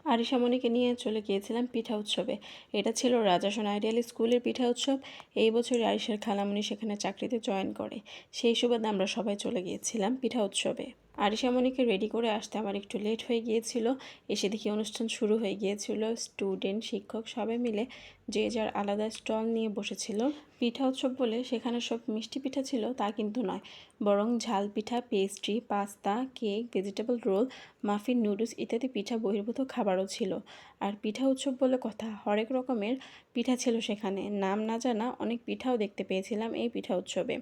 আরিশামণিকে নিয়ে চলে গিয়েছিলাম পিঠা উৎসবে। এটা ছিল রাজাসন আইডিয়াল স্কুলের পিঠা উৎসব। এই বছরই আরিশার খালামণি সেখানে চাকরিতে জয়েন করে। সেই সুবাদে আমরা সবাই চলে গিয়েছিলাম পিঠা উৎসবে। আরিশামণিকে রেডি করে আসতে আমার একটু লেট হয়ে গিয়েছিল। এসে দেখি অনুষ্ঠান শুরু হয়ে গিয়েছিল। স্টুডেন্ট, শিক্ষক সবাই মিলে যে যার আলাদা স্টল নিয়ে বসেছিল। পিঠা উৎসব বলে সেখানে সব মিষ্টি পিঠা ছিল তা কিন্তু নয়, বরং ঝাল পিঠা, pastry, pasta, cake, vegetable roll, muffin, noodles ইত্যাদি পিঠা বহির্ভূত খাবারও ছিল। আর পিঠা উৎসব বলে কথা, হরেক রকমের পিঠা ছিল সেখানে। নাম না জানা অনেক পিঠাও দেখতে পেয়েছিলাম এই পিঠা উৎসবে।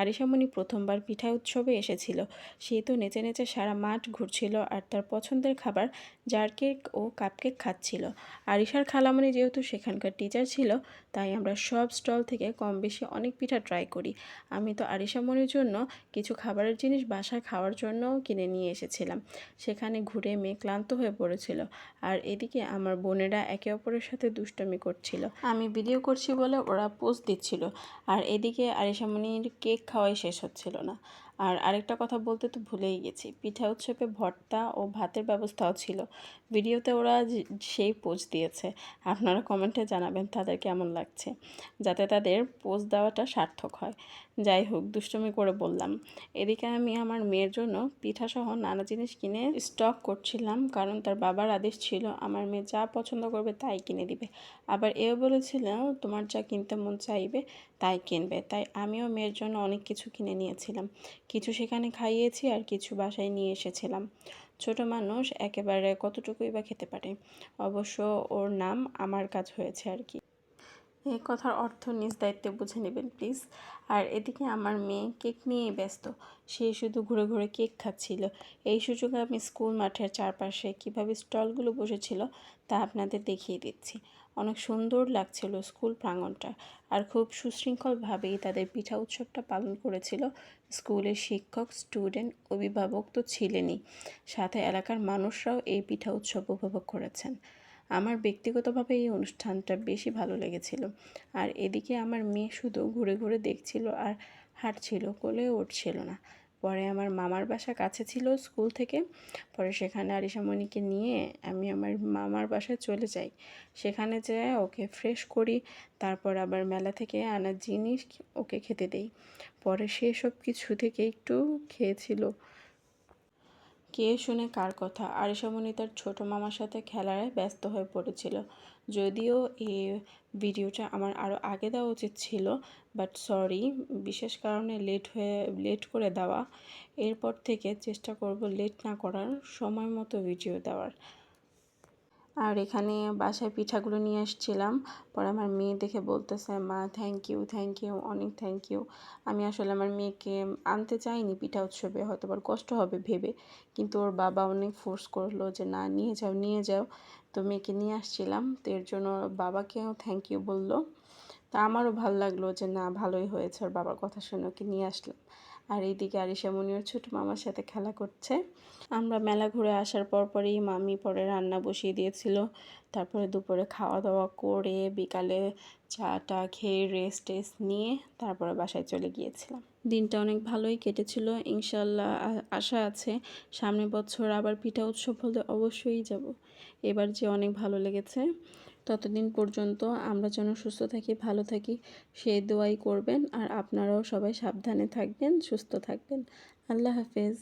আরিশামণি প্রথমবার পিঠা উৎসবে এসেছিল। সে তো নেচে নেচে সারা মাঠ ঘুরছিল আর তার পছন্দের খাবার জার কেক ও কাপকেক খাচ্ছিল। আরিশার খালামণি যেহেতু সেখানকার টিচার ছিল, তাই আমরা সব স্টল থেকে কম বেশি অনেক পিঠা ট্রাই করি। আমি তো আরিশামণির জন্য কিছু খাবারের জিনিস বাসায় খাওয়ার জন্যও কিনে নিয়ে এসেছিলাম। সেখানে ঘুরে মেয়ে ক্লান্ত হয়ে পড়েছিল। আর এদিকে আমার বোনেরা একে অপরের সাথে দুষ্টামি করছিল। আমি ভিডিও করছি বলে ওরা পোজ দিচ্ছিল। আর এদিকে আরিশামণির কেক খাওয়াই শেষ হচ্ছিল না। আর আরেকটা কথা বলতে তো ভুলেই গেছি, পিঠা উৎসবে ভর্তা ও ভাতের ব্যবস্থাও ছিল। ভিডিওতে ওরা সেই পোজ দিয়েছে। আপনারা কমেন্টে জানাবেন তাদের কেমন লাগছে, যাতে তাদের পোজ দেওয়াটা সার্থক হয়। যাই হোক, দুষ্টুমি করে বললাম। এদিকে আমি আমার মেয়ের জন্য পিঠাসহ নানা জিনিস কিনে স্টক করছিলাম, কারণ তার বাবার আদেশ ছিল আমার মেয়ে যা পছন্দ করবে তাই কিনে দিবে। আবার এও বলেছিল তোমার যা কিনতে মন চাইবে তাই কিনবে। তাই আমিও মেয়ের জন্য অনেক কিছু কিনে নিয়েছিলাম। কিছু সেখানে খাইয়েছি আর কিছু বাসায় নিয়ে এসেছিলাম। ছোট মানুষ একেবারে কতটুকুই বা খেতে পারে। অবশ্য ওর নাম আমার কাজ হয়েছে আর কি। এই কথার অর্থ নিজ দায়িত্বে বুঝে নেবেন প্লিজ। আর এদিকে আমার মেয়ে কেক নিয়েই ব্যস্ত। সে শুধু ঘুরে ঘুরে কেক খাচ্ছিল। এই সুযোগে আমি স্কুল মাঠের চারপাশে কীভাবে স্টলগুলো বসেছিল তা আপনাদের দেখিয়ে দিচ্ছি। অনেক সুন্দর লাগছিল স্কুল প্রাঙ্গণটা। আর খুব সুশৃঙ্খলভাবেই তাদের পিঠা উৎসবটা পালন করেছিল স্কুলের শিক্ষক, স্টুডেন্ট, অভিভাবক তো ছিলেনই, সাথে এলাকার মানুষরাও এই পিঠা উৎসব উপভোগ করেছেন। আমার ব্যক্তিগতভাবে এই অনুষ্ঠানটা বেশি ভালো লেগেছিল। আর এদিকে আমার মেয়ে শুধু ঘুরে ঘুরে দেখছিল আর হাঁটছিল, কোলেও উঠছিল না। পরে আমার মামার বাসা কাছে ছিল স্কুল থেকে। পরে সেখানে আরিশামণিকে নিয়ে আমি আমার মামার বাসায় চলে যাই। সেখানে যেয়ে ওকে ফ্রেশ করি, তারপর আবার মেলা থেকে আনা জিনিস ওকে খেতে দেই। পরে সে সব কিছু থেকে একটু খেয়েছিল। কে শুনে কার কথা, আরিশামণি তার ছোট মামার সাথে খেলায় ব্যস্ত হয়ে পড়েছিল। যদিও এই ভিডিওটা আমার আরও আগে দেওয়া উচিত ছিল, বাট সরি, বিশেষ কারণে লেট করে দেওয়া। এরপর থেকে চেষ্টা করব লেট না করার, সময় মতো ভিডিও দেওয়ার। আর এখানে বাসায় পিঠাগুলো নিয়ে আসছিলাম। পরে আমার মেয়ে দেখে বলতেছে, মা থ্যাংক ইউ, অনেক থ্যাংক ইউ। আমি আসলে আমার মেয়েকে আনতে চাইনি পিঠা উৎসবে, হয়তো আবার কষ্ট হবে ভেবে, কিন্তু ওর বাবা অনেক ফোর্স করলো যে না, নিয়ে যাও। তো মেয়েকে নিয়ে আসছিলাম, তো এর জন্য বাবাকেও থ্যাংক ইউ বললো। তা আমারও ভালো লাগলো যে না, ভালোই হয়েছে, ওর বাবার কথা শুনে ওকে নিয়ে আসলাম। আর এইদিকে আরিশামণি ওর ছোটো মামার সাথে খেলা করছে। আমরা মেলা ঘুরে আসার পরই মামি পরে রান্না বসিয়ে দিয়েছিল। তারপরে দুপুরে খাওয়া দাওয়া করে বিকালে চা খেয়ে রেস্ট নিয়ে তারপরে বাসায় চলে গিয়েছিলাম। দিনটা অনেক ভালোই কেটেছিল। ইনশাল্লাহ আশা আছে সামনের বছর আবার পিঠা উৎসব হলে অবশ্যই যাব। এবার যে অনেক ভালো লেগেছে। ততদিন পর্যন্ত আমরা যেন সুস্থ থাকি, ভালো থাকি, সেই দোয়াই করবেন। আর আপনারাও সবাই সাবধানে থাকবেন, সুস্থ থাকবেন। আল্লাহ হাফেজ।